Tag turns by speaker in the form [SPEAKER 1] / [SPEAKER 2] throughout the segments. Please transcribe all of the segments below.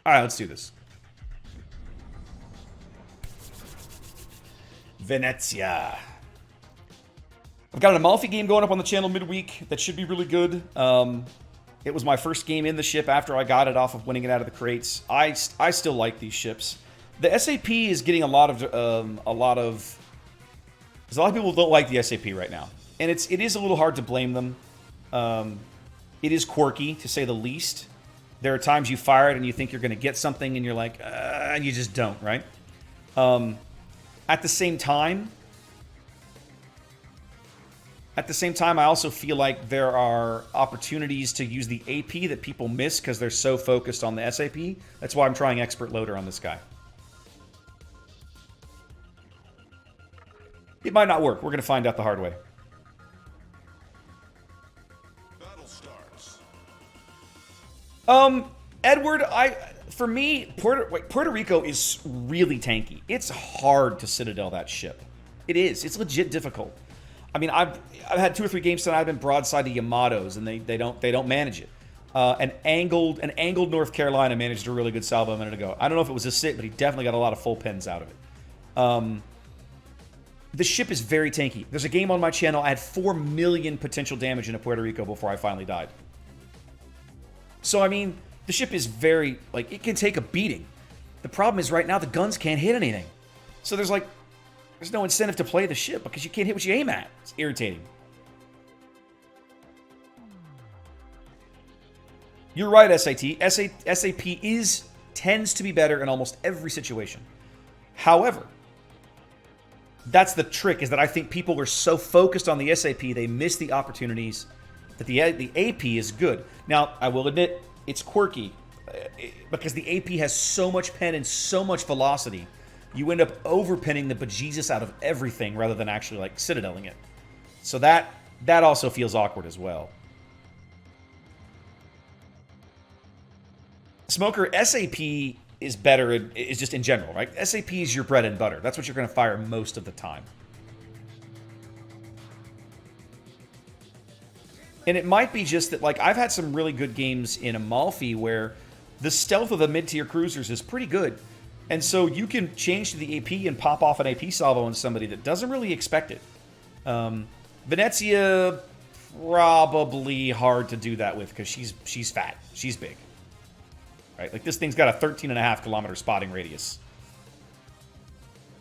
[SPEAKER 1] All right, let's do this. Venezia. I've got an Amalfi game going up on the channel midweek that should be really good. It was my first game in the ship after I got it off of winning it out of the crates. I still like these ships. The SAP is getting a lot of because a lot of people don't like the SAP right now, and it is a little hard to blame them. It is quirky to say the least. There are times you fire it and you think you're going to get something, and you're like, and you just don't, right? At the same time, I also feel like there are opportunities to use the AP that people miss because they're so focused on the SAP. That's why I'm trying Expert Loader on this guy. It might not work. We're going to find out the hard way.
[SPEAKER 2] Battle starts.
[SPEAKER 1] Edward, for me, Puerto Rico is really tanky. It's hard to Citadel that ship. It is. It's legit difficult. I mean, I've had 2 or 3 games tonight. I've been broadside to Yamatos, and they don't manage it. An angled North Carolina managed a really good salvo a minute ago. I don't know if it was a sit, but he definitely got a lot of full pins out of it. The ship is very tanky. There's a game on my channel. I had 4 million potential damage into Puerto Rico before I finally died. So I mean, the ship is very it can take a beating. The problem is right now the guns can't hit anything. So there's no incentive to play the ship because you can't hit what you aim at. It's irritating. You're right, SAP tends to be better in almost every situation. However, that's the trick, is that I think people are so focused on the SAP, they miss the opportunities that the AP is good. Now, I will admit, it's quirky because the AP has so much pen and so much velocity. You end up overpinning the bejesus out of everything rather than actually citadeling it. So that also feels awkward as well. Smoker, SAP is better, is just in general, right? SAP is your bread and butter. That's what you're going to fire most of the time. And it might be just that, I've had some really good games in Amalfi where the stealth of the mid-tier cruisers is pretty good. And so you can change to the AP and pop off an AP salvo on somebody that doesn't really expect it. Venezia, probably hard to do that with because she's fat. She's big. Right? This thing's got a 13.5 kilometer spotting radius.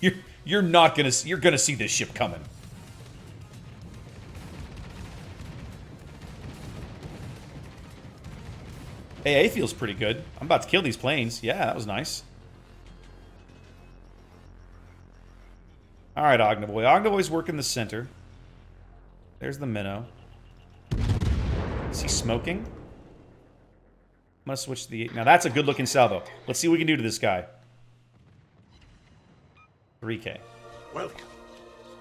[SPEAKER 1] You're gonna see this ship coming. AA feels pretty good. I'm about to kill these planes. Yeah, that was nice. Alright, Ognaboy. Ognaboy's working the center. There's the minnow. Is he smoking? I'm gonna switch to the... Now that's a good looking salvo. Let's see what we can do to this guy. 3K.
[SPEAKER 2] Welcome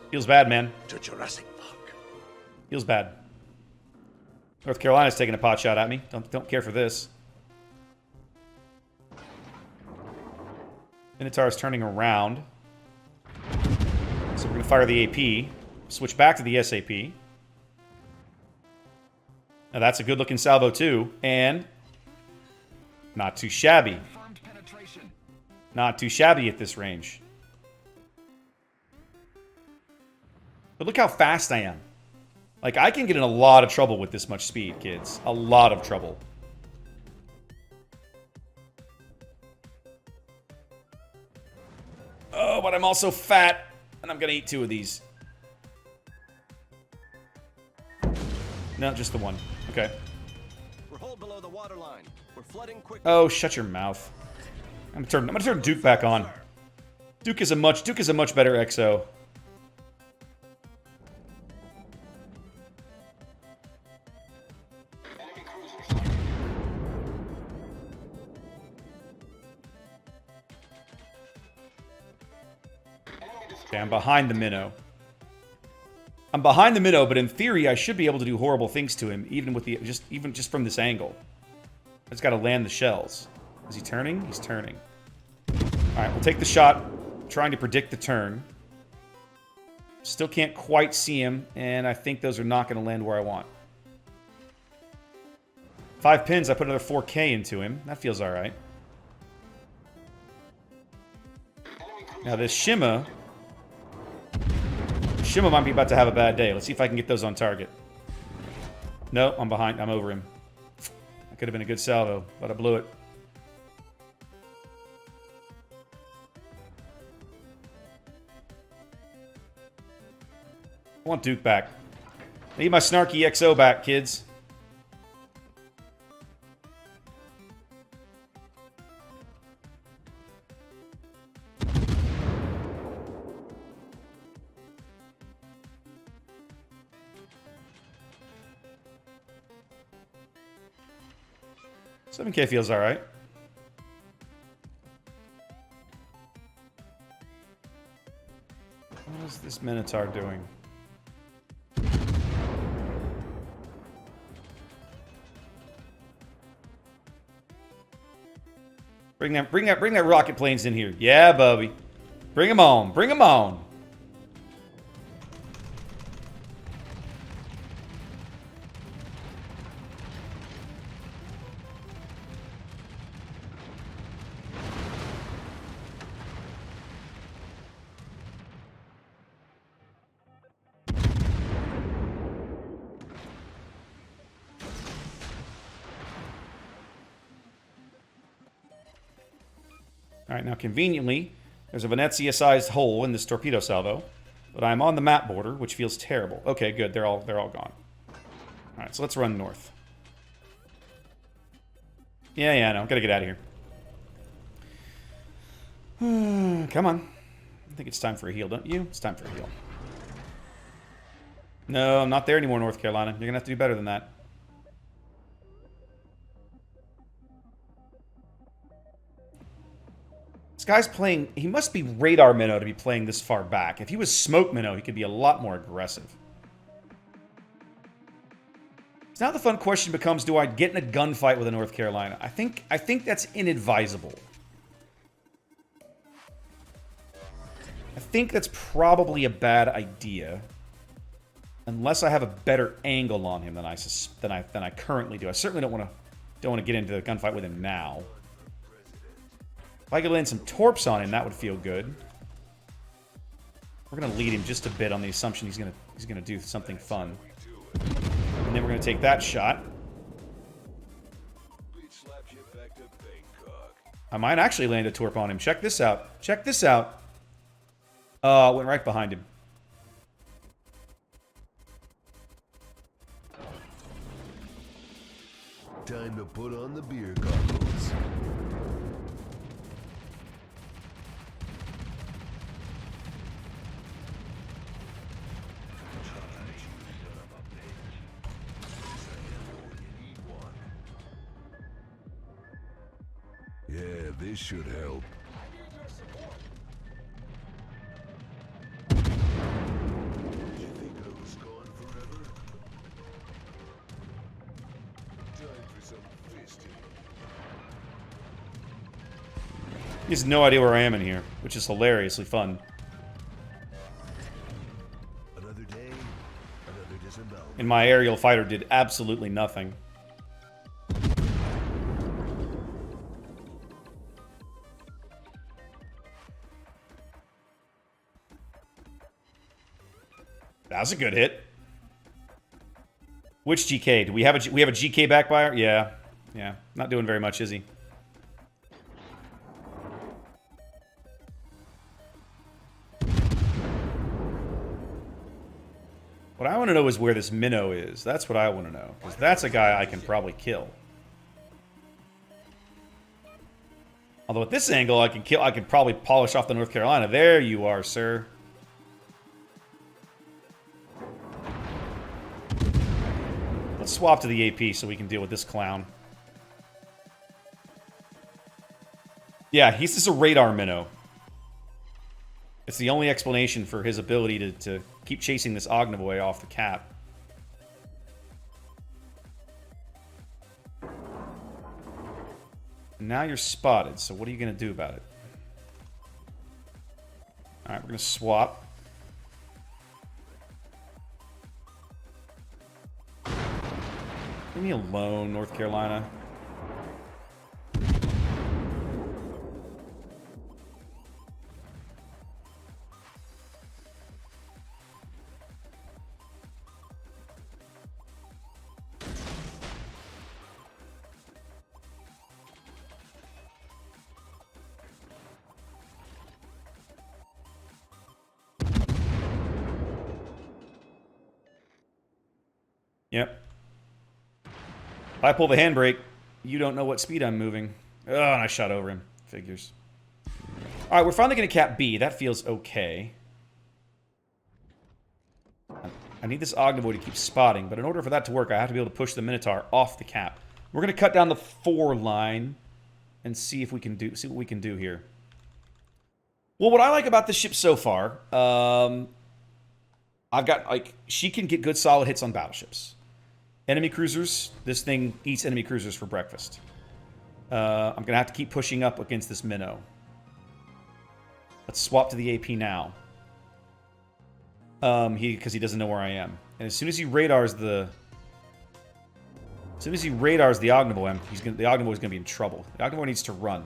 [SPEAKER 1] Feels bad, man.
[SPEAKER 2] to Jurassic Park.
[SPEAKER 1] Feels bad. North Carolina's taking a pot shot at me. Don't care for this. Minotaur's turning around. So we're going to fire the AP. Switch back to the SAP. Now that's a good looking salvo too. And not too shabby. Not too shabby at this range. But look how fast I am. I can get in a lot of trouble with this much speed, kids. A lot of trouble. Oh, but I'm also fat. And I'm going to eat 2 of these. No, just the one. Okay.
[SPEAKER 3] We're hull below the waterline. We're flooding quickly.
[SPEAKER 1] Oh, shut your mouth. I'm gonna turn Duke back on. Duke is a much better XO. Okay, I'm behind the minnow. I'm behind the minnow, but in theory, I should be able to do horrible things to him, even with the even just from this angle. I just got to land the shells. Is he turning? He's turning. All right, we'll take the shot. Trying to predict the turn. Still can't quite see him, and I think those are not going to land where I want. 5 pins. I put another 4K into him. That feels all right. Now this Shima might be about to have a bad day. Let's see if I can get those on target. No, I'm behind. I'm over him. That could have been a good salvo, but I blew it. I want Duke back. I need my snarky XO back, kids. $7K feels alright. What is this Minotaur doing? Bring that rocket planes in here. Yeah, Bubby. Bring them on. Bring them on. Alright, now conveniently, there's a Venezia-sized hole in this torpedo salvo, but I'm on the map border, which feels terrible. Okay, good. They're all gone. Alright, so let's run north. Yeah, no. Gotta get out of here. Come on. I think it's time for a heal, don't you? It's time for a heal. No, I'm not there anymore, North Carolina. You're gonna have to do better than that. This guy's playing... He must be radar minnow to be playing this far back. If he was smoke minnow, he could be a lot more aggressive. So now the fun question becomes, do I get in a gunfight with a North Carolina? I think that's inadvisable. I think that's probably a bad idea. Unless I have a better angle on him than I currently do. I certainly don't want to get into a gunfight with him now. If I could land some torps on him, that would feel good. We're gonna lead him just a bit on the assumption he's gonna do something fun. And then we're gonna take that shot. I might actually land a torp on him. Check this out. Check this out. Went right behind him.
[SPEAKER 2] Time to put on the beer goggles. Yeah, this should help. Did you think I was gone forever? Time for some fisting.
[SPEAKER 1] He has no idea where I am in here, which is hilariously fun.
[SPEAKER 2] Another day, another disembowelment.
[SPEAKER 1] And my aerial fighter did absolutely nothing. That was a good hit. Which GK? Do we have a GK backfire? Yeah. Yeah. Not doing very much, is he? What I want to know is where this minnow is. That's what I want to know. Because that's a guy I can probably kill. Although at this angle, I can probably polish off the North Carolina. There you are, sir. Let's swap to the AP so we can deal with this clown. Yeah, he's just a radar minnow. It's the only explanation for his ability to keep chasing this Ognivoy off the cap. Now you're spotted, so what are you going to do about it? Alright, we're going to swap. Leave me alone, North Carolina. Yep. If I pull the handbrake, you don't know what speed I'm moving. Oh, and I shot over him. Figures. Alright, we're finally going to cap B. That feels okay. I need this Ognivoid to keep spotting, but in order for that to work, I have to be able to push the Minotaur off the cap. We're going to cut down the 4 line and see if we can do what we can do here. Well, what I like about this ship so far, I've got, like, she can get good solid hits on battleships. Enemy cruisers, this thing eats enemy cruisers for breakfast. I'm going to have to keep pushing up against this Minnow. Let's swap to the AP now. Because he doesn't know where I am. And as soon as he radars the... As soon as he radars the Ognivoid, the Ognivoid is going to be in trouble. The Ognivoid needs to run.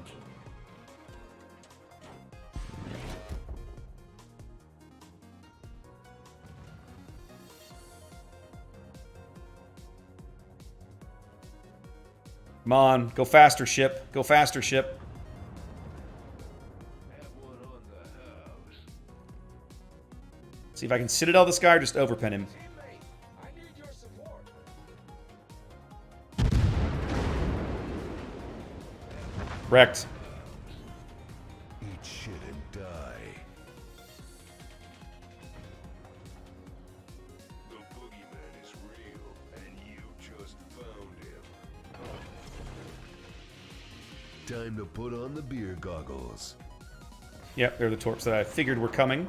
[SPEAKER 1] Come on, go faster, ship. Go faster, ship.
[SPEAKER 2] Have one on the house.
[SPEAKER 1] See if I can Citadel this guy or just overpen him.
[SPEAKER 2] Teammate, I need your support.
[SPEAKER 1] Wrecked.
[SPEAKER 2] Eat shit and die. The boogeyman is real, and you just found him. Time to put on the beer goggles.
[SPEAKER 1] Yep, they're the torps that I figured were coming.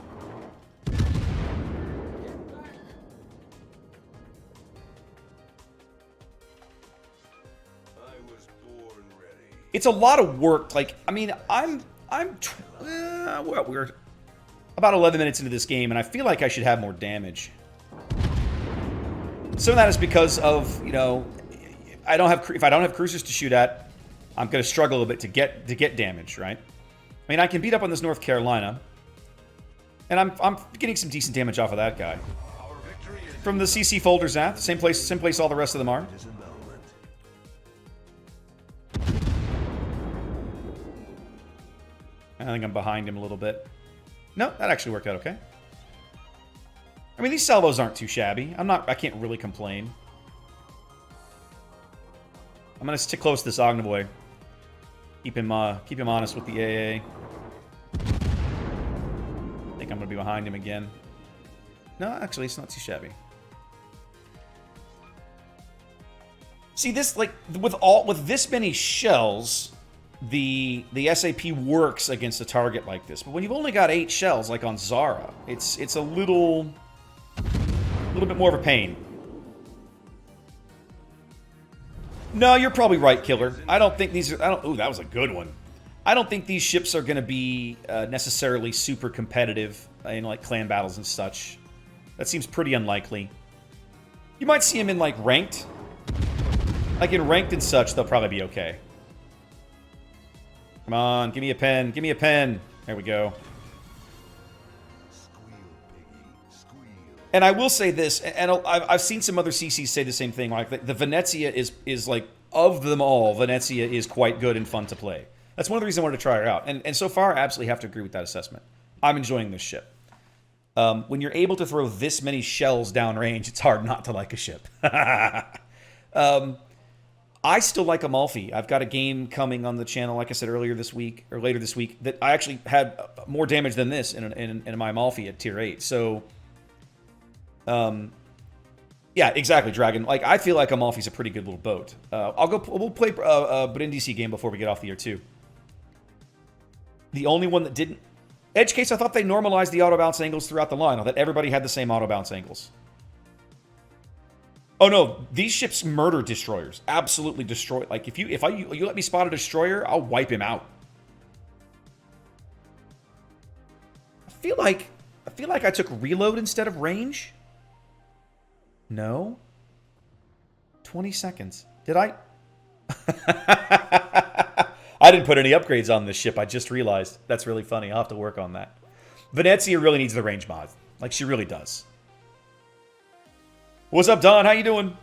[SPEAKER 2] I was born ready.
[SPEAKER 1] It's a lot of work. Like, I mean, we're about 11 minutes into this game, and I feel like I should have more damage. Some of that is because of, you know, if I don't have cruisers to shoot at, I'm going to struggle a bit to get damage, right? I mean, I can beat up on this North Carolina, and I'm getting some decent damage off of that guy.
[SPEAKER 2] Our victory is
[SPEAKER 1] From the CC Folder Zath, same place all the rest of them are.
[SPEAKER 2] disembowelment.
[SPEAKER 1] I think I'm behind him a little bit. No, that actually worked out okay. I mean, these salvos aren't too shabby. I can't really complain. I'm gonna stick close to this Ognivoid. Keep him honest with the AA. I think I'm gonna be behind him again. No, actually, it's not too shabby. See, this, like, with this many shells, the SAP works against a target like this. But when you've only got 8 shells, like on Zara, it's a little bit more of a pain. No, you're probably right, Killer. I don't think these are... Ooh, that was a good one. I don't think these ships are going to be necessarily super competitive in, like, clan battles and such. That seems pretty unlikely. You might see them in, like, ranked. Like, in ranked and such, they'll probably be okay. Come on, give me a pen. Give me a pen. There we go.
[SPEAKER 2] Squeal, piggy, squeal.
[SPEAKER 1] And I will say this, and I've seen some other CCs say the same thing. Like, the Venezia is like, of them all, Venezia is quite good and fun to play. That's one of the reasons I wanted to try her out. And so far, I absolutely have to agree with that assessment. I'm enjoying this ship. When you're able to throw this many shells downrange, it's hard not to like a ship. I still like Amalfi. I've got a game coming on the channel, like I said earlier this week, or later this week, that I actually had more damage than this in my Amalfi at tier 8. So, yeah, exactly, Dragon. Like, I feel like Amalfi's a pretty good little boat. We'll play a Brindisi game before we get off the year 2. The only one that didn't... Edge case, I thought they normalized the auto bounce angles throughout the line. I thought everybody had the same auto bounce angles. Oh no, these ships murder destroyers. Absolutely destroy. Like, if you let me spot a destroyer, I'll wipe him out. I feel like I took reload instead of range. No. 20 seconds. Did I? I didn't put any upgrades on this ship. I just realized. That's really funny. I'll have to work on that. Venezia really needs the range mod. Like, she really does. What's up, Don? How you doing?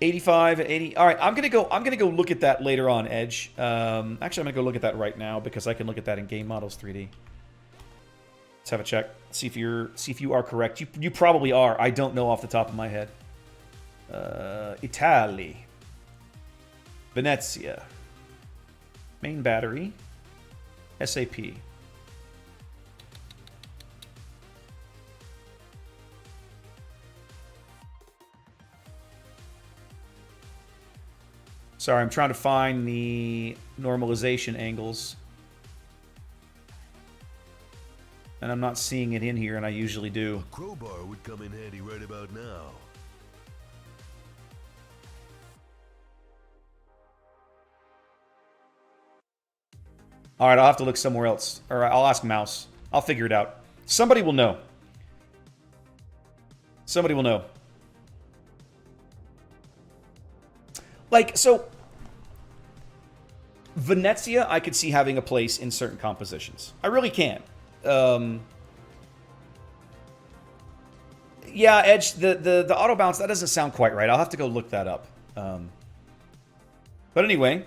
[SPEAKER 1] 85, 80. All right, I'm gonna go look at that later on, Edge. Actually, I'm gonna go look at that right now because I can look at that in Game Models 3D. Let's have a check. See if you are correct. You probably are. I don't know off the top of my head. Italy. Venezia. Main battery. SAP. Sorry, I'm trying to find the normalization angles. And I'm not seeing it in here, and I usually do.
[SPEAKER 4] A crowbar would come in handy right about now.
[SPEAKER 1] All right, I'll have to look somewhere else. Or I'll ask Mouse. I'll figure it out. Somebody will know. Somebody will know. Like, so... Venezia, I could see having a place in certain compositions. I really can. Yeah, Edge, the auto bounce, that doesn't sound quite right. I'll have to go look that up. But anyway,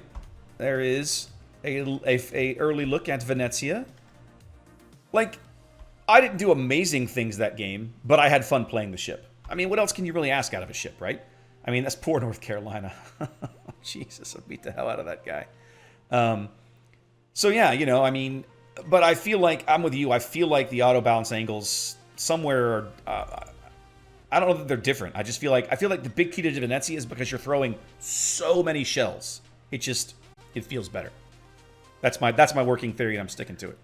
[SPEAKER 1] there is a early look at Venezia. Like, I didn't do amazing things that game, but I had fun playing the ship. I mean, what else can you really ask out of a ship, right? I mean, that's poor North Carolina. Jesus, I beat the hell out of that guy. So yeah, you know, I mean, but I feel like, I'm with you, I feel like the auto balance angles somewhere are, I don't know that they're different. I feel like the big key to Venezia is because you're throwing so many shells. It feels better. That's my working theory, and I'm sticking to it.